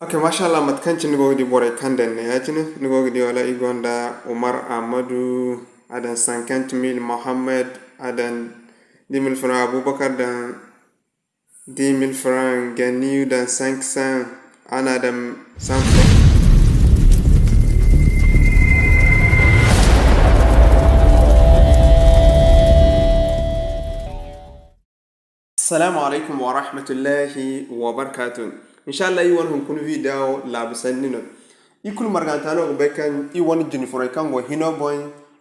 Ok, mashallah matkanci nigo di bore kanden ne yacine nigo di wala igonda Omar Amadou adan 50 000 Mohamed adan 10 000 francs Abubakar dan 10 000 francs Ganiu dan 500 ana dan 100 francs. Assalamu alaikum wa rahmatullahi wa barakatuh. Inshallah i won hun kun video Laabou Sanni no. Ikul margantano be kan i won jini foro kan go hino boy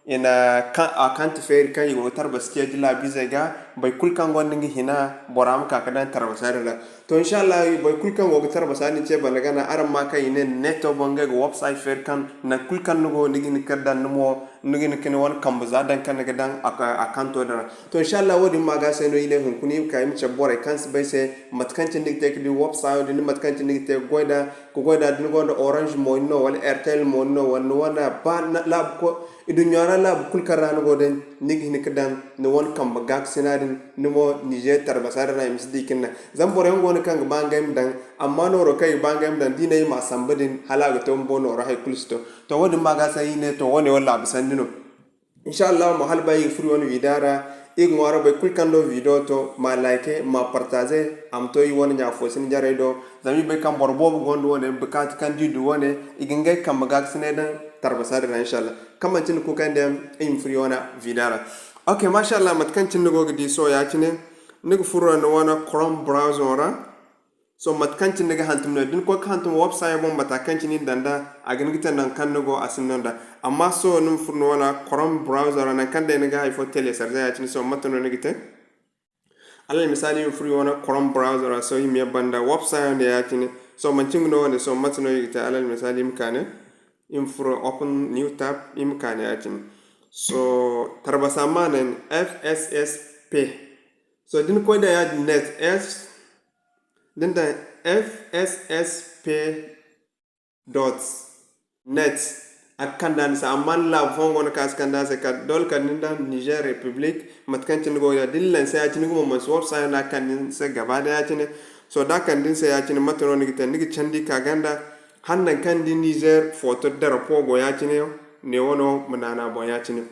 ina kan account fair kan i go tarba stage la bizega bay kul kan go ngi hina boram ka kadan tarba sarala. To inshallah bay kul kan go tarba sani che balaga na aram ma kay ne neto bonga go website fair kan na kul kan go ngi ni kadan mo ngi ni ken won kambuza dan kan ga dan account dara. To inshallah wodi maga seno ile hun kuni kay mi che bore kan bay se matkanci ngi tek di website ni matkanci ngi tek goida ko goida din go orange mo no wala airtel mo no wana ba lab ko idu nyara lab kul karano go den nigi ni kadan no won kamba gak sinadin no mo niger tarbasara na misdi kinna zambore ngo kan bangam dan amma no ro kai bangam dan dinay ma sambadin halaga to mbono ro hay kulsto to wodi maga sayine to woni wala bisandino inshallah mo halba yi furi won widara igmora bay kul kando video to ma like ma partager am to yi won nya fo sin jare do zami bay kam bor bobu gondo wone bekat kandi du wone igenge kam gak sineda tarbasara na inshallah kam tin ku kan dem im furi wona vidara okay mashallah mat kan tin go gidi so ya tine nig furo no wona chrome browser ra so mat kan tin ga hantum no din ko hantum website bon mata kan tin danda agin gitan nan kan go asinonda amma so num furno wona chrome browser na kan de ga hay fo tele sarza ya tine so matono ne gite alal misali im furi wona chrome browser so yimi banda website ne ya tine so man tingo wona so matono gite alal misali im kane im furo open new tab im kane ya tine so tarbasa manen fssp so din ko da ya net s din da fssp dot net akandan sa amman la fongo na kas kanda se ka dol kan ninda niger republic matkan tin go ya dillan sa ya tin go mo website na kan se gaba da ya tin so da kan din sa ya tin matoro ni gitan ni chandi ka ganda hannan kan din niger photo da rapo go ya tin ne wono manana bo ya tin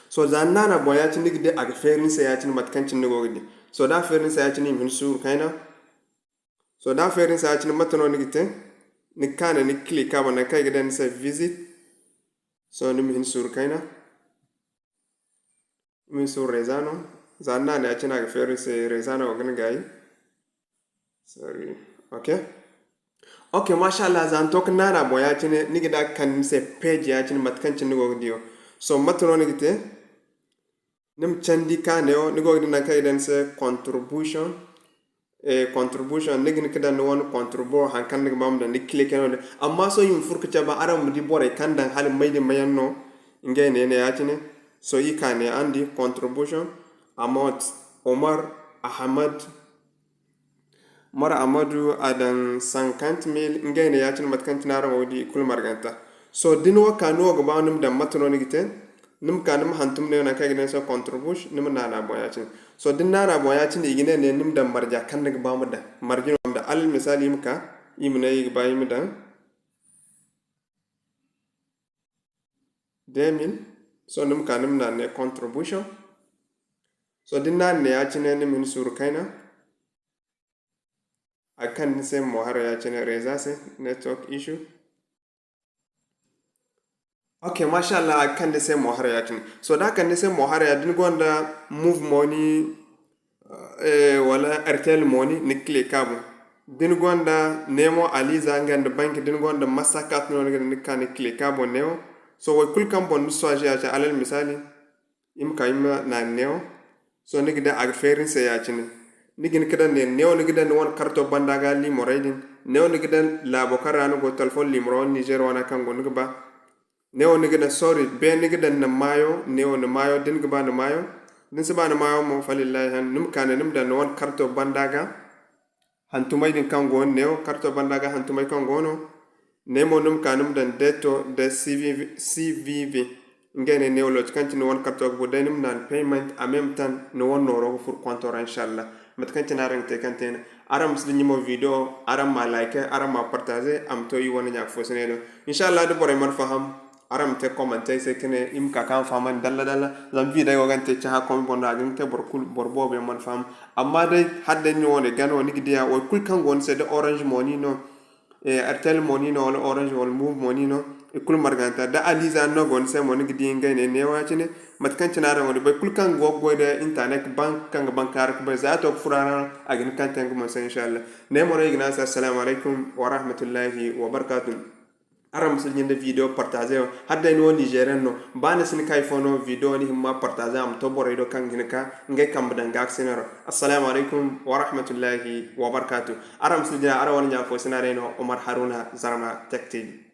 so zanana bo ya tin gide ag ferin sa ya tin matkan tin go gide so da ferin sa ya tin min sur kaina so da ferin sa ya tin matoro ni gitan ni kana ni click aba na kai gidan sa visit so ni min sur kaina min sur rezano zanna ne acina ga ferin sa rezano gan gai sorry okay mashallah zan tok nana boya cine ni gida kan se page ya cine matkan cin go dio so matro ni gite nim chandi kaneo ni go gidan kai gidan sa contribution nigin kada no won contribution han kan bam da ni click no amma so yim furka ba aram di bore kan dan hal mayde mayanno ngai ne ya tine so yi kan andi contribution amount Omar Amadou adan 50 000 ngai ne ya tine matkan tinara wodi kul marganta so dinwa kanu go banum da matno ni gite nim kanum hantum ne na kai gidan sa contribution nim nana boya tine so din nana boya tin igine ne nim da marja kan daga bamu da marjin da al misali muka imne yi bayi mu da 2000 so nim kanum na ne contribution so din nan ne ya tin ne min sur kaina akan se mo har ya tin rezase network issue okay mashallah akan de se mo har ya tin so da kan de se mo har ya din gonda move money wala airtel money ni click abu din gonda nemo aliza ngand bank din gonda masakat no ni kan click abu neo so way kul kam bon so ja alal misali im kayma na neo so ni gida ag ferin se ya cine ni gin kada ne neo ni gida won karto bandaga li moraydin neo ni gida labo karano go telephone limro niger wana kan go ni ba neo ni gida sorry be ni gida na mayo neo na mayo din gaba na mayo din sabana mayo mo falillahi han num kana nim da non karto bandaga hantumay din kan go neo karto bandaga hantumay kan go no nemo num kanum dan deto de cvv ngene neo lo kan tin won karto go denim nan payment en même temps no won noro pour compte inshallah mat kan tin arang te kan ten aram muslim mo video aram ma like aram ma partager am to yi wona nyak fo sene do inshallah do bore man faham aram te commenter se kene im ka kan faman dalla zam video yo gante cha ko bonda ngin te bor kul bor bobe man fam amma dai hadde ni wona gano ni gidiya o kul kan gon se de orange money no airtel money no orange wal move money no kul marganta da aliza no gon se mon gidi ngene ne wacine mat kan tinara woni be kul kan go de internet bank kan bankar ko be za to furana agin kan tan ko se inshallah ne mo igna assalamu alaikum wa rahmatullahi wa barakatuh aram sul nyinde video partager hadda no nigérien no bana sin kay fono video ni ma partager am to bore do kan ginka nge kam dan gak sinaro assalamu alaikum wa rahmatullahi wa barakatuh aram sul jina ara won nya fo sinare no Omar Haruna Zarma Tech TV